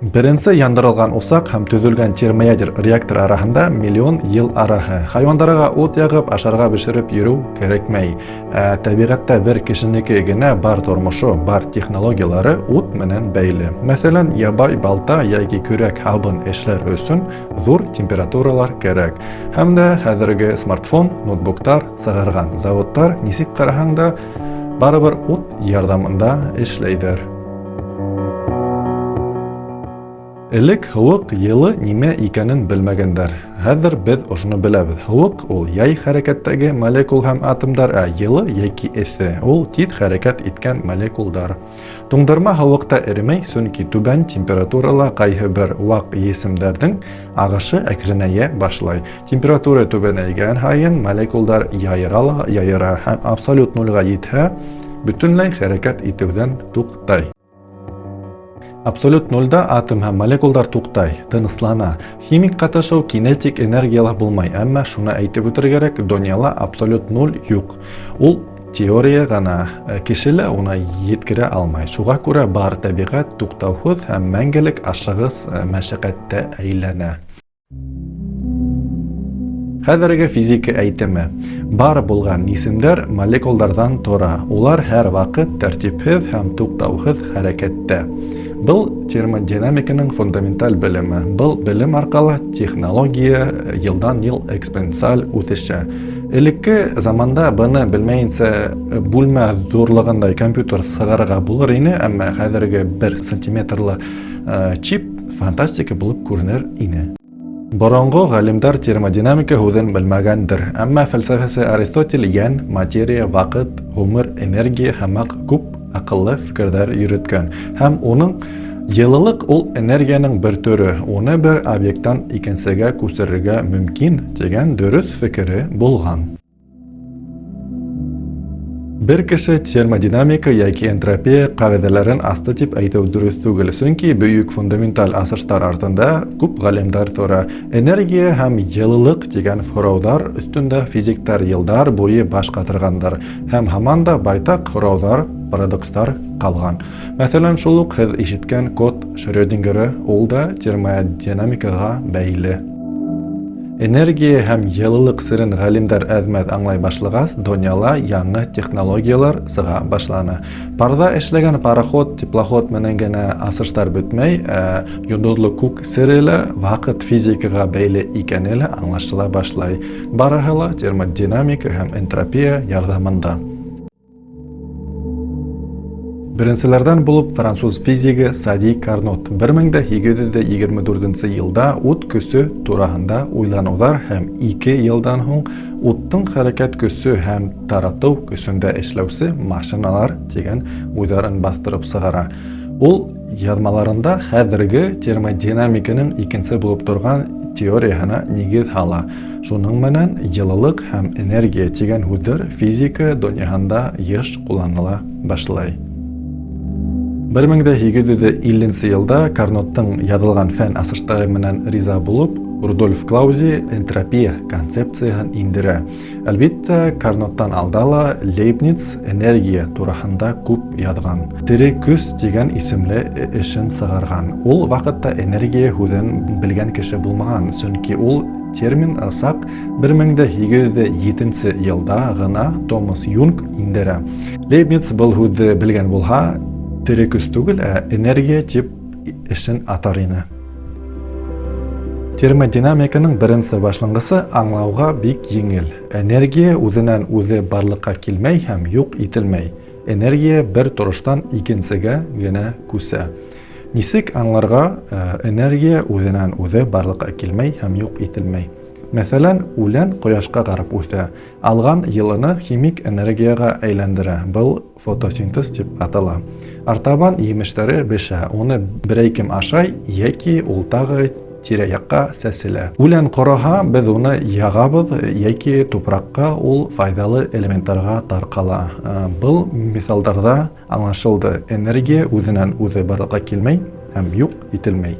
Беренсе яндырылган усак һәм төзелгән термоядер реактор арасында миллион ел араһы. Хайвандарга ут ягып, ашарга бешереп йөрү кирәкмәй. Табигатьтә бер кешенеке генә бар тормышы, бар технологиялары ут менән бәйле. Мәсәлән, ябай балта яки көрәк һабын эшләр өчен зур температуралар кирәк. Һәм дә хәзерге смартфон, ноутбуктар, сыгарган заводтар нисек караһаң да барыбер ут ярдәмендә эшләйдер. Элек һуык йылы нимә икәнен белмәгәндәр. Хәзер без ошны беләбез. Һуык ул яй хәрәкәттәге молекул һәм атомдар, йылы яки эссе ул тиз хәрәкәт иткән молекулдар. Туңдырма һуыкта эремәй, чөнки түбән температурала кайһы бер вак есемдәрнең агышы әкренәя башлай. Температура түбәнәйгән һайын молекулдар яйыра һәм абсолют нулга җитһә, бөтенләй хәрәкәт итүдән туктый. Абсолют нульда атом һәм молекулдар туктый, тыныслана. Химик катышу кинетик энергияла булмай, әмма шуны әйтеп үтәргә кирәк, дөньяда абсолют нуль юк. Ул теория гына, кешеләр уны yetkерә алмай. Шуңа күрә бар табигать туктаусыз һәм мәңгелек ашыгыс мәшәкатьтә әйләнә. Хәзерге физика әйтеме. Бар булган исемдәр молекуллардан тора. Улар һәр вакыт тәртипсез һәм туктаусыз хәрәкәттә. Был термодинамиканың фундаменталь белеме. Был белем аркылы технология елдан-ел экспоненциаль үсешә. Элекке заманда быны белмәенчә бүлмә зурлыгында компьютер сыгарга булыр ине, әмма хәзерге 1 сантиметрлы чип фантастика булып күренер ине. Борынгы галимдар термодинамика һүзен белмәгәндер, әмма фәлсәфәсе Аристотель ян, материя, вакыт, гомер, энергия һәм күп акыллы фикерләр йөрткән. Һәм уның йылылык ул энергияның бер төре, уны бер объекттан икенчегә күчерергә мөмкин дигән дөрес фикере булган. Бер кеше термодинамика яки энтропия кагыйдәләрен асты дип әйтү дөрес түгел, чөнки бөек фундаменталь асыштар артында күп галимдар тора. Энергия һәм йылылык дигән сораулар өстендә физиктар елдар буе баш катыргандар һәм һаман да байтак сораулар, парадокстар калган. Мәсәлән, шул ук һез ишеткән код Шрёдингеры ул да термодинамикага бәйле. Энергия һәм йылылык сырын галимдар әзмәт аңлай башлагас, дөньяла яңа технологиялар сыга башлана. Парда эшләгән пароход, теплоход менән генә асыштар бетмәй, йондызлы күк сыры вакыт физикага бәйле икәне аңлашыла башлай. Барыһы ла термодинамика һәм энтропия ярдәмендә. Беренчеләрдән булып француз физигы Сади Карнот 1824 елда ут көсе турасында уйланудар һәм 2 елдан соң уттың хәрәкәт көсе һәм тарату көсендә эшләүсе машиналар дигән уйларын бастырып сыгара. Ул язмаларында хәзерге термодинамиканың икенче булып торган теориясына нигез һала. Шуның менән йылылык һәм энергия дигән сүзләр физика дөньясында еш кулланыла башлай. 1850 елда Карноттың язылган фән асыштары менән риза булып, Рудольф Клаузи энтропия концепциясын индерә. Әлбәттә, Карноттан алдала Лейбниц энергия турасында күп язган. Тере күз дигән исемле эшен сыгарган. Ул вакытта энергия сүзен белгән кеше булмаган, чөнки ул термин сак 1807 елда гына Томас Юнг индерә. Лейбниц был сүзне белгән булса, тере күз түгел, энергия дип эшен атар ине. Термодинамиканың беренче башлангысы аңлауга бик еңел. Энергия үзеннән үзе барлыкка килмәй һәм юк ителмәй. Энергия бер торыштан икенчегә генә күсә. Нисек аңларга энергия үзеннән үзе барлыкка килмәй һәм юк ителмәй? Мәсәлән, үлән кояшка карап үсә. Алган йылыны химик энергияга әйләндерә. Был фотосинтез дип атала. Артабан емештәре бешә. Уны берәйкем ашай яки ул тагы тирә-якка сәселә. Үлән кораһа, без уны ягабыз яки тупракка ул файдалы элементларга таркала. Был мисалдарда аңлашылды. Энергия үзеннән үзе барлыкка килмәй һәм юк ителмәй.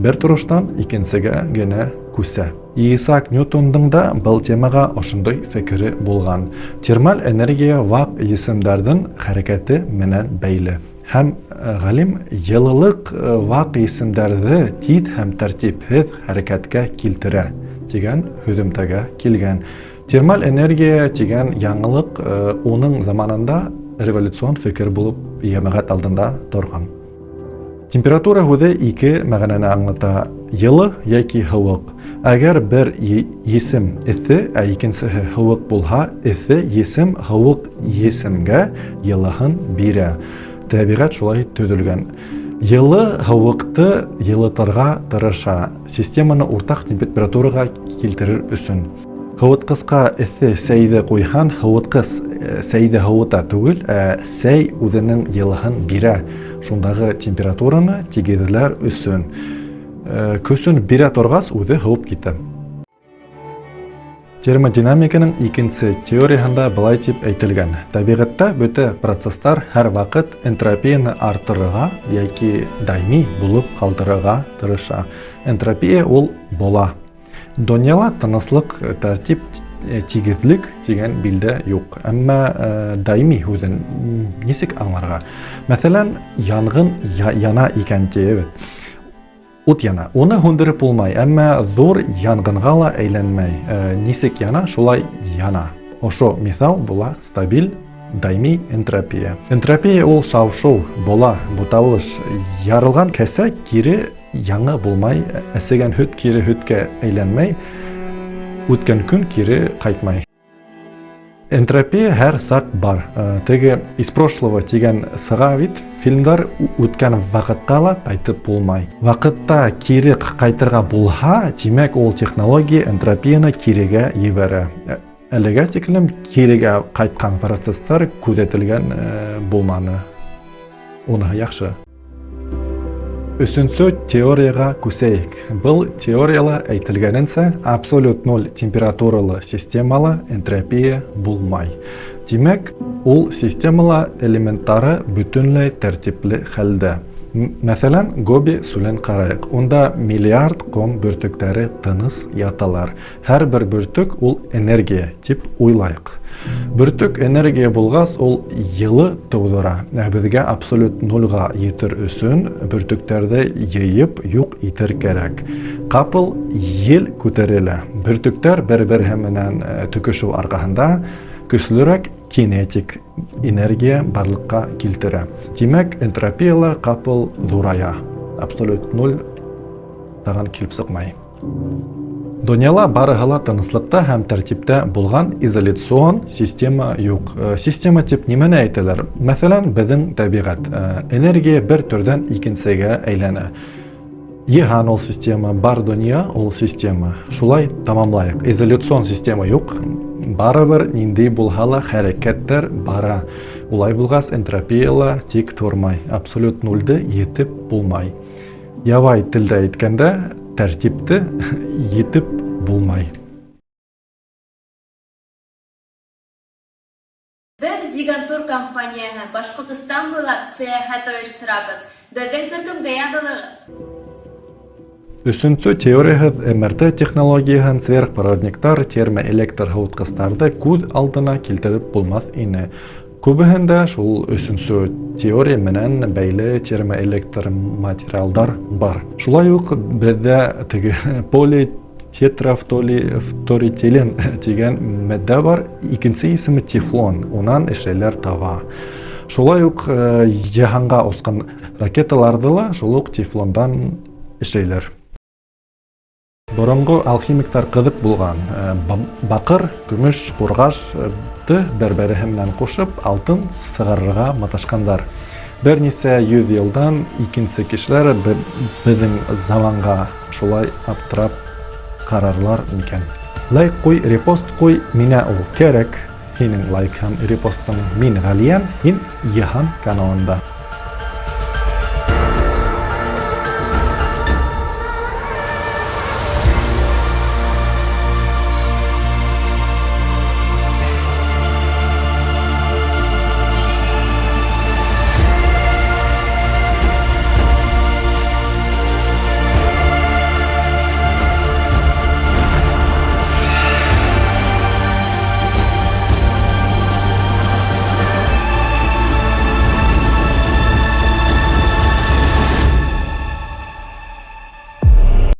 Бер турыштан икенчегә генә күсә. Исаак Ньютондың да был темага ошондой фикере булган. Термаль энергия вак есемдәрдән хәрәкәте менән бәйле. Һәм галим йылылык вак исемдәрне тиз һәм тәртипһез хәрәкәткә килтерә дигән һөҗүмтәгә килгән. Термаль энергия дигән яңалык уның заманында революцион фикер булып җәмәгать алдында торган. Температура һүзе ике мәгънәне аңлата: йылы яки һыуык. Әгәр бер есем эссе, ә икенчесе һыуык булһа, эссе есем һыуык есемгә йылыһын бирә. Табигать шулай төзелгән. Йылы һыуыкты йылытырга тырыша, системаны уртак температурага килтерер өчен. Һыуыткычка эссе сәйде куйһан, һыуыткыч сәйде һыуыта түгел, сәй үзенең йылыһын бирә. Шундагы температураны тигезләр өчен. Көсен бирә торгас, үзе һуып китә. Термодинамиканың икенче теориясында былай дип әйтелгән: табигатьтә бөтә процесслар һәр вакыт энтропияны артырырга яки даими булып калдырырга тырыша. Энтропия ул була. Дөньяда тынычлык, тәртип, тигезлек дигән билдә юк. Әмма даими һүзен ничек аңларга? Мәсәлән, янгын яна икән диебез. Ут яна. Уны һүндереп булмай, әмма зур янгынга ла әйләнмәй. Ничек яна, шулай яна. Ошо мисал була стабиль даими энтропия. Энтропия ул шау-шоу була, буталыш. Ярылган кәсә кире яңа булмай, әсегән һөт кире һөткә әйләнмәй, үткән көн кире кайтмай. Энтропия һәр сак бар. Теге из прошлого дигән сыга бит фильмдар үткән вакытка ла кайтып булмай. Вакытта кире кайтырга булһа, димәк ул технология энтропияны кирегә ебәрә. Әлегә тиклем кирегә кайткан процесслар күзәтелгән булманы. Уны яхшы. Өченче теорияга күсәйек. Был теорияла әйтелгәненчә, абсолют ноль температуралы системала энтропия булмай. Димәк, ул системала элементтары бөтенләй тәртипле хәлдә. Мәсәлән, Гоби сүлен карайык. Унда миллиард ком бөртекләре тыныс яталар. Һәр бер бөртек ул энергия дип уйлайык. Бөртек энергия булгас, ул йылы тудыра. Безгә абсолют нольга җитер өчен бөртекләрдә йыйып юк итер кирәк. Капыл ел күтәрелә. Бөртекләр бер-бер менән төкешү аркасында көчлерәк кинетик энергия барлыкка килтерә. Димәк, энтропия капыл зурая. Абсолют ноль тагын килеп сыкмай. Дөньяла барыһы тынычлыкта һәм тәртиптә булган изоляцион система юк. Система дип нимәне әйтәләр? Мәсәлән, безнең табигать. Энергия бер төрдән икенчегә әйләнә. Йыган ул система, бар дөнья ул система. Шулай тамамлайык. Изоляцион система юк. Барыбер нинди булһа ла хәрәкәттәр бара. Улай булгас, энтропия тик тормай. Абсолют нольды йетеп булмай. Ябай телдә әйткәндә, тәртипте йетеп булмай. Без Зиганtur компанияһы Башкортстан буйлап сәяхәт оештырабыз. Безнең төркемгә язылыгыз. Өченче теорияһыз МРТ технологияһын сверхпроводниктар, термоэлектр һуыткычларда күз алдына килтереп булмас ине. Күбеһендә шул өченче теория менән бәйле термоэлектр материалдар бар. Шулай ук бездә теге политетрафторетилен дигән матдә бар, икенче исеме тефлон, унан эшләр таба. Шулай ук җиһанга ускан ракеталарда ла шул ук тефлондан эшләйләр. Борынгы алхимиктар кызык булган. Бакыр, көмеш, кургашты бер-бериһе менән кушып, алтын сыгарырга маташкандар. Берничә йөз елдан икенче кешеләр безнең заманга шулай аптырап карарлар микән. Лайк куй, репост куй, миңа ул кирәк. Һинең лайк һәм репостың мин Галиян, һин Йыһан каналында.